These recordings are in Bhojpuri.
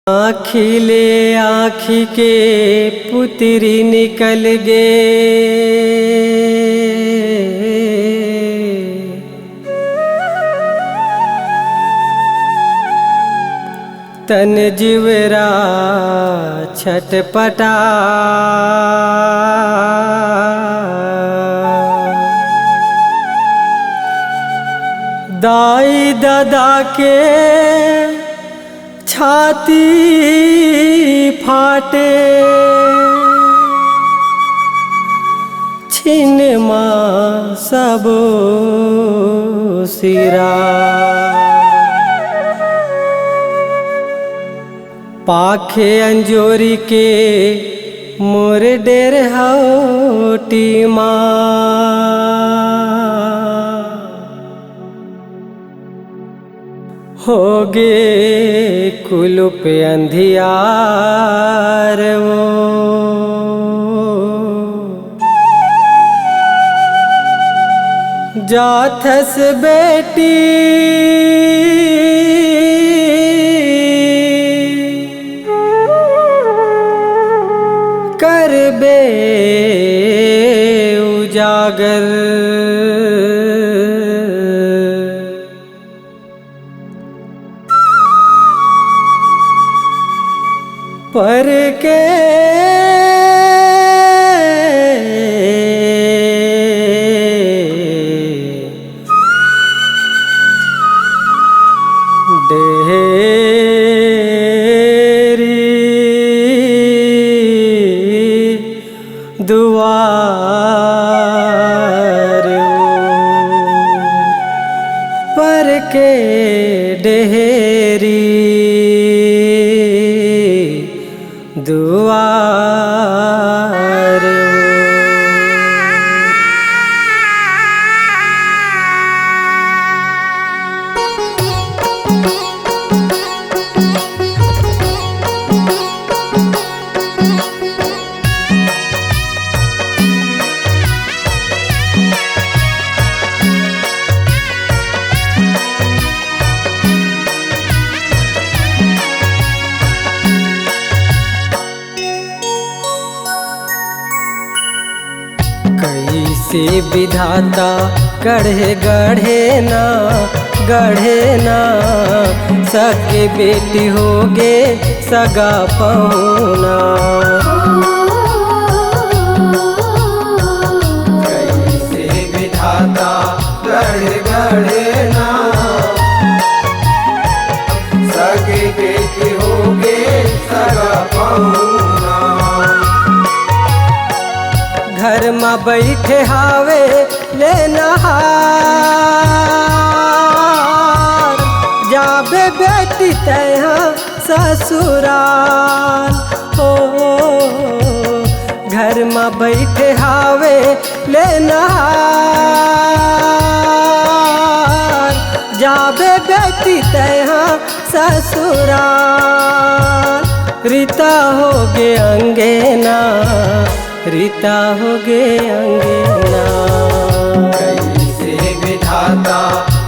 आँखिले आँखी के पुतरी निकल गे, तन जीवरा छटपटा। दाई दादा के छाती फाटे, छिन माँ सबो सिरा। पाखे अंजोरी के मोर डेर होटी माँ, होगे कुलुप अंधियार वो। जाथस बेटी करबे उजागर, पर के डेरी दुआर, पर के डेरी दुआर। कैसे विधाता गढ़े गढ़े ना सके बेटी होगे सगा पहुना। कैसे विधाता गढ़े गढ़े ना सके बेटी होगे सगा पहुना। घर में बैठे हावे लेना हार, जाबे बेटी तैहा ससुराल हो। घर में बैठे हावे लेना हार, जाबे बेटी तैहा ससुराल। रीता होगे अंगेना, रीता होगे अंगेना। कैसे विधाता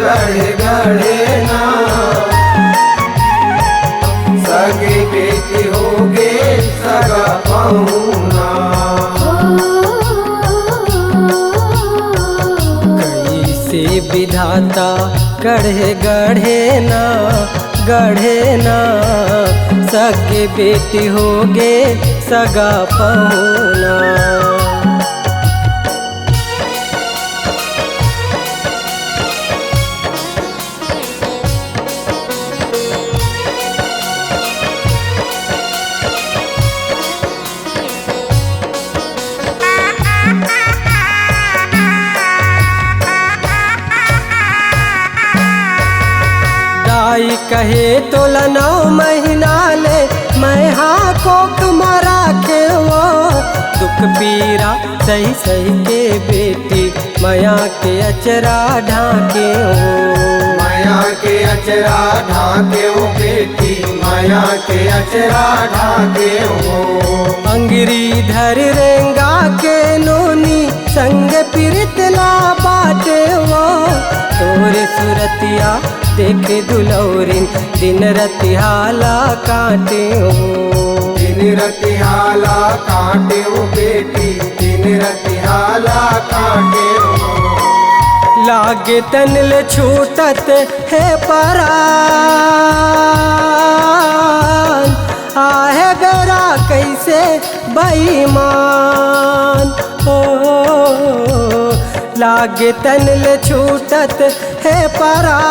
गढ़े गढ़े ना सगे बेटी होगे सगा पहुना। कैसे विधाता गढ़े गढ़े ना सगे बेटी होगे सगा पहुना। दाई कहे तो 9 महीना ले मैं हाँ कोक मरा के वो। दुख पीरा सही सही के बेटी माया के अचरा ढाके हो। माया के अचरा ढाके हो बेटी, माया के अचरा ढाके हो। अंगिरी धर रेंगा के नोनी संग प्रीतला बाटे वो तोरे सुरतिया देख दुलौरिन दिन रतिहाला काटे हो दिन रतिहाला काटे वो बेटी दिन रतिहाला काटे वो लागे तनल छूटत है परान आहे बेरा कैसे बेईमान हो लागे तनल छूटत है परान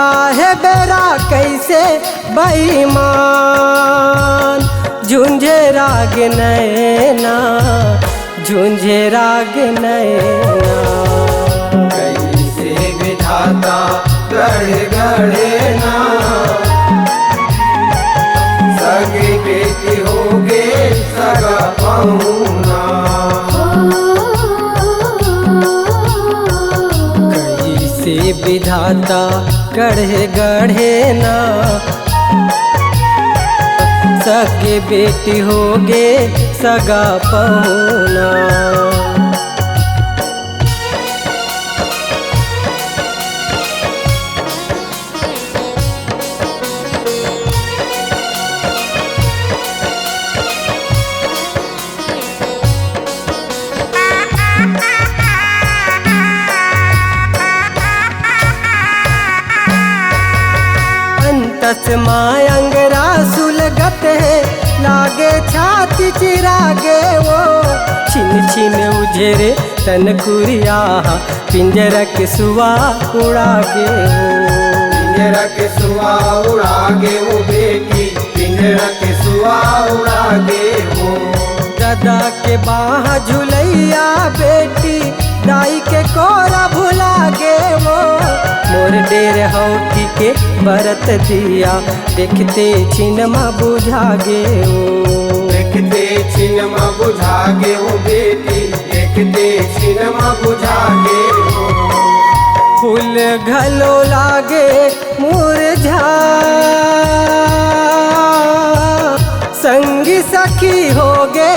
आहे बेरा कैसे बेईमान झुंझे राग नैना झुंझे राग नैना कैसे विधाता गढ़े गढ़े ना सगे बेटी होगे सगा पहुना कैसे विधाता गढ़े गढ़े ना सगे बेटी होगे सगा पहुना अंतस मायंगरा सुलगत है लागे छाती चिरागे वो छिन छिन उझेरे तन कुरिया पिंजरा के सुआ उड़ागे वो पिंजरा के सुआ उड़ागे वो बेटी पिंजरा के सुआ उड़ागे वो दादा के बाह झुलैया बेटी दाई के कोरा भुलागे वो मोर डेर हौकी के बरत दिया देखते छिनमा बुझागे वो देखते छिनमा बुझागे वो बेटी देखते छिनमा बुझागे वो फूल घलो लागे मुरझा संगी सखी होगे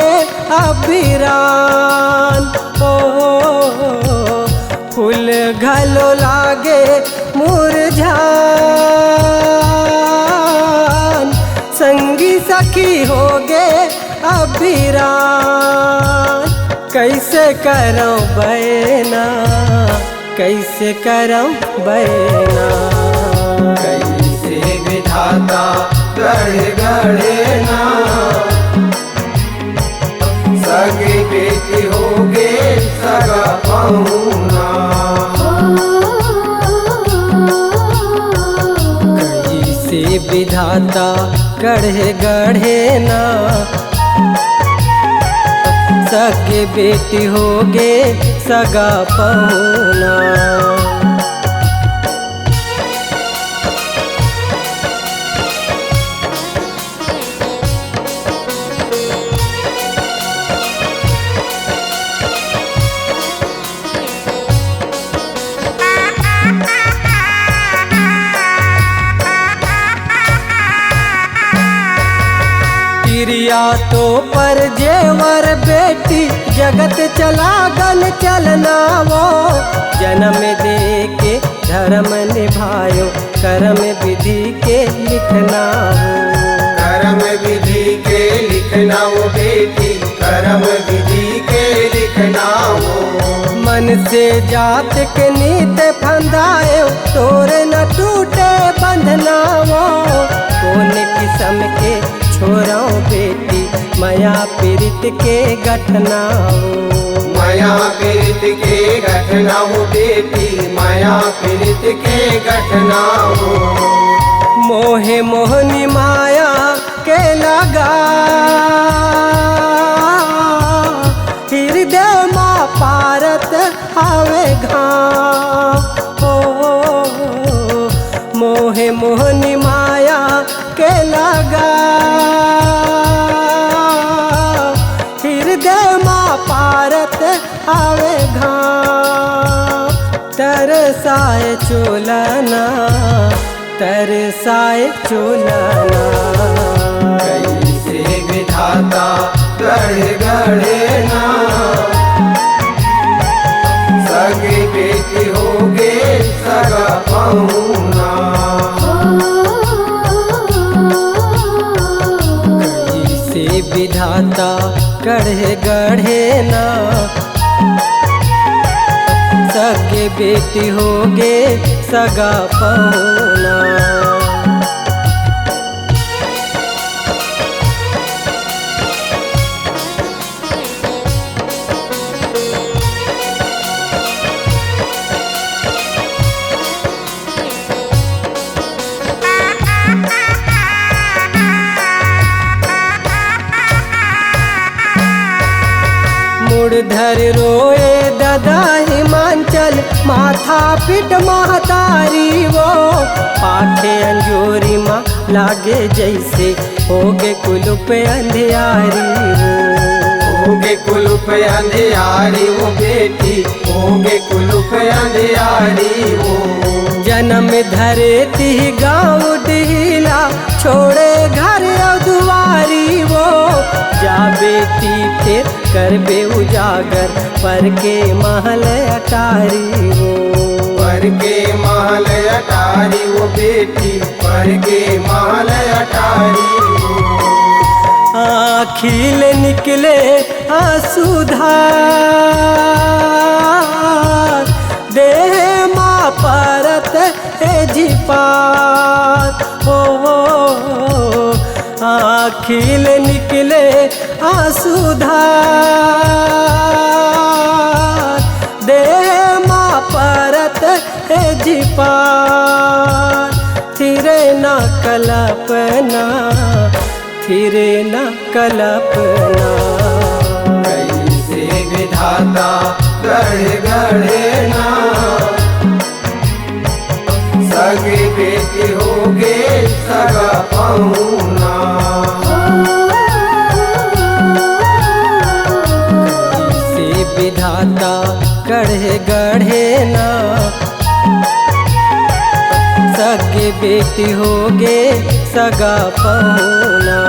अबिरान ओ फूल घलो लागे मुरझान संगी सखी होगे अबिरान कैसे करो बैना कैसे करो बैना कैसे विधाता गढ़े गढ़े ना सगे बेटी होगे सगा पहुना कैसे विधाता गढ़े गढ़े ना सगे बेटी होगे सगा पहुना पिरिया तो पर जेवर बेटी जगत चला गन चलना वो जन्म दे के धर्म निभायो कर्म विधि के लिखना हो कर्म विधि के लिखना वो बेटी कर्म विधि के लिखना हो मन से जात के नीत फंदाए तोरे न टूटे बंधना वो कौन किस्म के छोराओ बेटी माया पीड़ित के गठना हो माया पीड़ित के घटना हो बेटी माया पीड़ित के घटना हो मोहे मोहनी माया के लगा हृदय माँ पारत आवे घाव हो मोहे मोहनी माया के लगा हृदय माँ पारत आवे घाव तरसाए चोलना तरसाए चोलना कैसे विधाता गढ़े गढ़े ना सगे बेटी होगे सगा पहुना। कैसे विधाता गढ़े गढ़े ना सगे बेटी होगे सगा पहुना। मुड़धर रोए दादा हिमांचल माथा पिट महतारी वो पाखे अंजोरी माँ लागे जैसे होगे कुलुप अंधियारी होगे कुलुप अंधियारी वो बेटी होगे कुलुप अंधियारी वो। जन्म धरे ती गाँव डिहिला छोड़े घर दुआरी वो जा बेटी फिर करबे उजागर पर के महल अटारी वो। पर के महल अटारी वो बेटी पर के महल अटारी वो। आँखिल निकले आंसुधार देह माँ परत है जीपात हो। आँखिल निकले आंसुधार देह माँ परत है जीपात थिरे न कल्पना थिरे न कल्पना। कैसे विधाता गढ़े गढ़े ना सगे बेटी होगे सगा पहुना। कैसे विधाता गढ़े गढ़े ना सगे बेटी होगे सगा पहुना।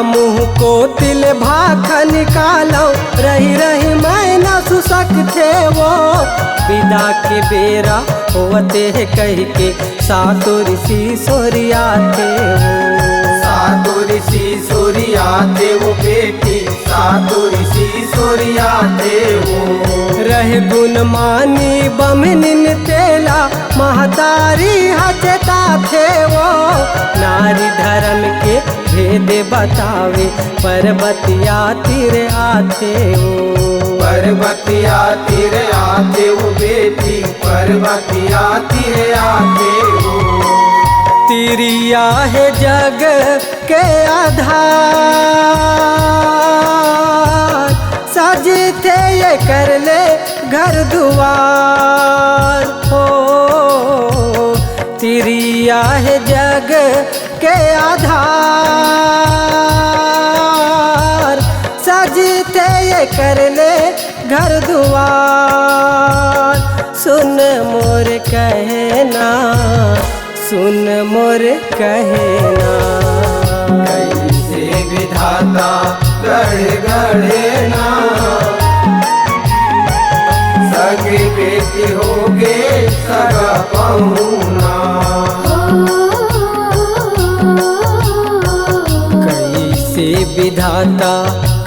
मुँह को तिल भाख निकालो रही रही मैं न सुसक थे वो विदा के बेरा होते है कह के सातो ऋषि सोरिया थे वो। सातो ऋषि सोरिया थे वो बेटी सातो ऋषि सोरिया थे वो। रह गुण मानी बमनिन तेला महतारी हजता थे वो नारी धर्म के भेद बतावे पर्वतिया तीर आते वो। पर्वतिया तीर आते वो बेटी पर्वतिया तीर आते वो। तिरिया है जग के आधार सजते ये कर ले घर दुआर हो। तिरिया है जग के आधार सजते ये कर ले घर दुआर। सुन मोर कहना सुन मोर कहना। कैसे विधाता गढ़े गढ़े ना सगे बेटी होगे सगा पहुना। कैसे विधाता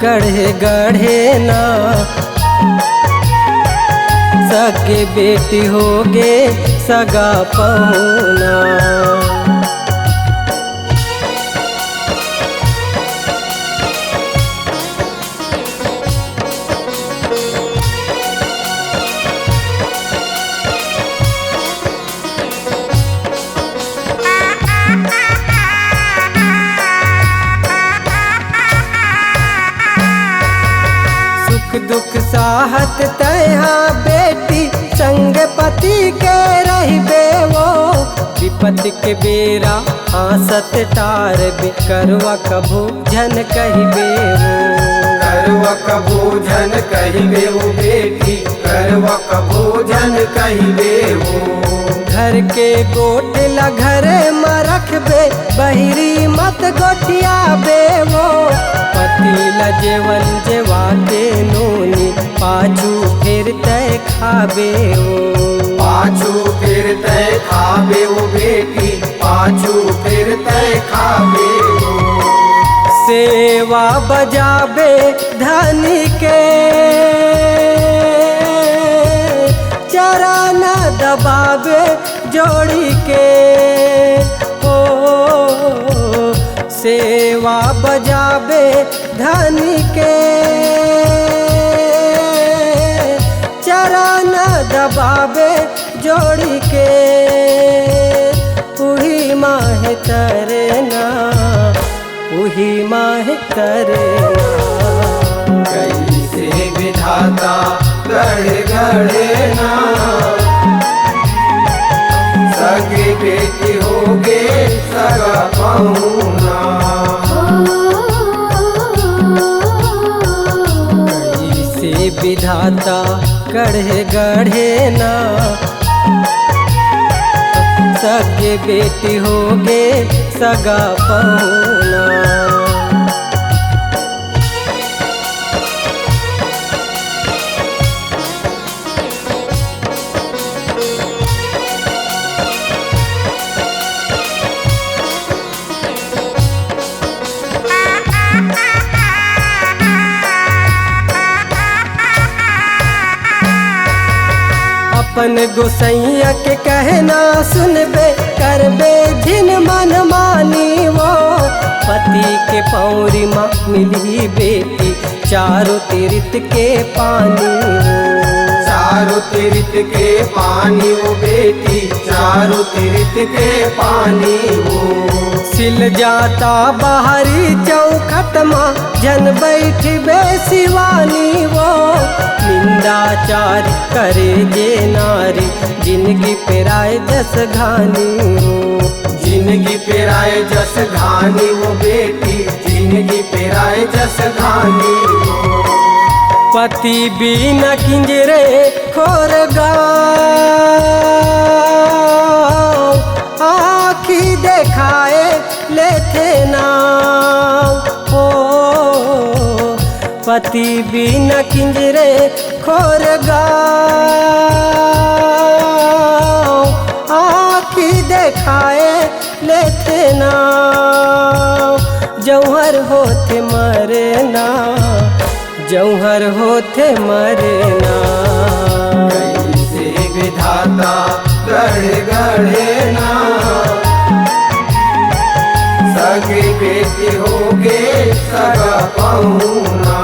गढ़े गढ़े ना सगे बेटी होगे सगा पहुना। दुख साहत तैहा बेटी संग पति के कहिबे वो विपत्ति के बेरा हासत टार बे करवा कभू जन कहिबे वो करवा कभू जन कहिबे वो बेटी करवा कभू जन कहिबे वो घर के गोटला घरे में रखबे बहिरी मत गोटिया बे वो पतिला जेवन जेवा के नूनी पाछू फिर तय खाबे वो पाछू फिर तय खाबे वो बेटी पाछू फिर तय खाबे वो सेवा बजाबे धनी के चरण दबाबे जोड़ी के ओ सेवा बजाबे धनी के चरण दबाबे जोड़ी के उही माह तरना उही माह तरना कैसे विधाता गढ़े गढ़े ना सगे बेटी होगे सगा पहुना कैसे विधाता गढ़े गढ़े ना सगे बेटी होगे सगा पहुना अपन गोसैया के कहना सुनबे करबे जिन मन मानी वो पति के पौरी माँ मिली बेटी चारों तीर्थ के पानी वो चारों तीर्थ के पानी वो बेटी चारों तीर्थ के पानी वो सिल जाता बाहरी चौखट माँ जन बैठ बे शिवानी वो निंदाचार करे जे नारी जिंदगी पेराए जस घानी वो जिंदगी पेराए जस घानी वो बेटी जिंदगी पेराए जस घानी वो पति बिन किंजरे खोर आखी देखाए लेथे नाम ओ पति बिन किंजरे खोर आखी देखाए लेथे नाम जौहर होते मरना जौहर होते मरना कैसे विधाता गढ़े गढ़े ना सगे बेटी होगे सगा पहुना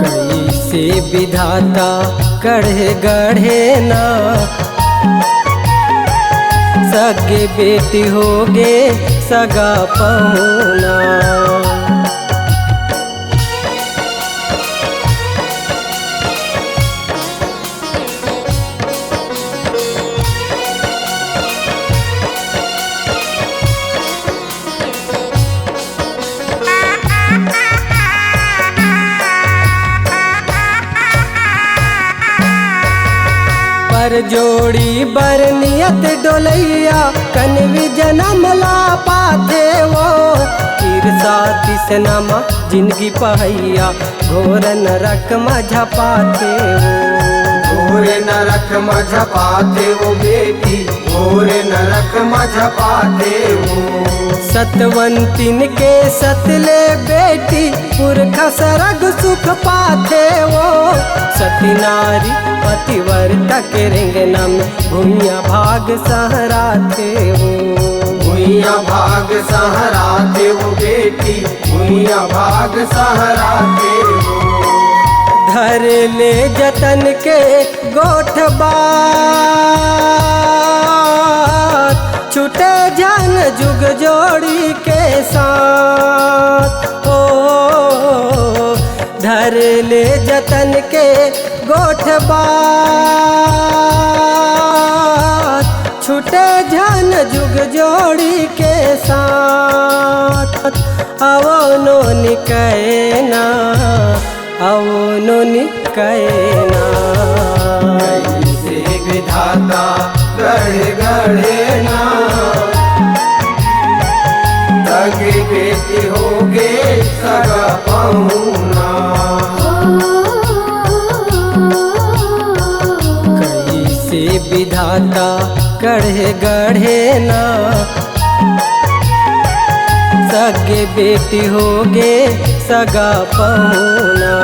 कैसे विधाता गढ़े गढ़े ना सगे बेटी होगे सगा पहुना पर जोड़ी बरनियत डोलैया कनवी जन्म ला पाथे वो ईर्षा तिसनमा जिंदगी पहैया घोर नरक मझा पाथे वो घोर नरक मझा पाते वो बेटी घोर नरक मझा पाते वो सतवंतिन के सतले बेटी पुरख सरग सुख पाथे वो सती नारी पतिव्रता के रिंगना में भूमिया भाग सहराते वो भूइया भाग सहराते वो बेटी भूइया भाग सहराते वो धर ले जतन के गोठ बात छूटे जन जुग जोड़ी के साथ ओ धर ले जतन के गोठ होठ बात छूटे झन जुग जोड़ी के साथ आवो नो निकैना आवो नो निकैना कैसे विधाता गढ़े गढ़े ना सगे बेटी होगे सगा पहुना कैसे विधाता गढ़े गढ़े ना सगे बेटी होगे सगा पहुना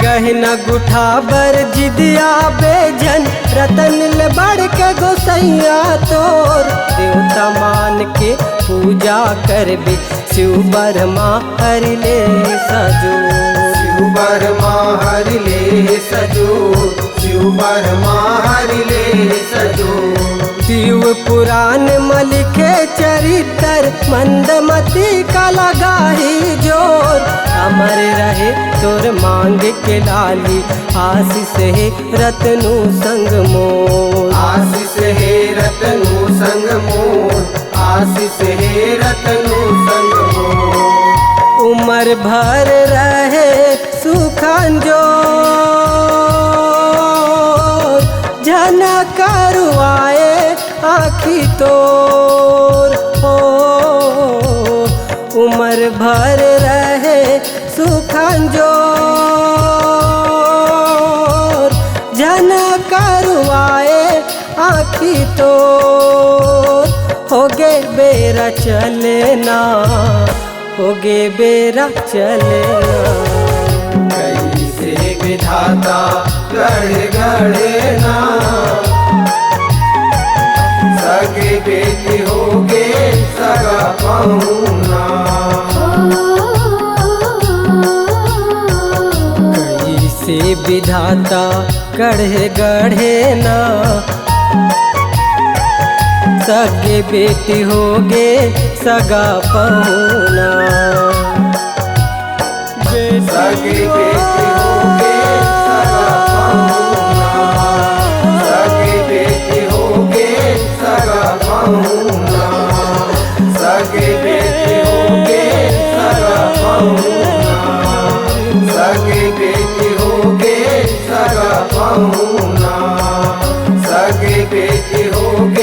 गहना गुठा बर जिदिया बेजन रतन ले बढ़ के गोसैया तोर देवता मान के पूजा करबे शिव बर्मा हर ले सजो शिव बर्मा हर ले सजो शिव बर्मा हर ले सजो शिव पुराण मलिखे चरित्र मंदमती का लगाही जोर अमर रहे तोर मांग के लाली आशीष है रतनु संग मोर आशीष है रतनु संग मोर आशीष है रतनु संग मोर उमर भर रहे सुखन जोर झना करवाए आखी तोर हो उमर भर रहे सुखन जोर झना करवाए आखी तोर होगे बेरा चलना होगे बेरा चलना कैसे विधाता गढ़े गढ़े ना सगे बेटी होगे सगा पहुना कैसे विधाता गढ़े गढ़े ना सगे बेटी होगे सगा पहुना सगे बेटी होगे सगा पहुना सगे बेटी होगे सगा पहुना सगे बेटी होगे सगा पहुना सगे बेटी होगे सगा पहुना सगे बेटी होगे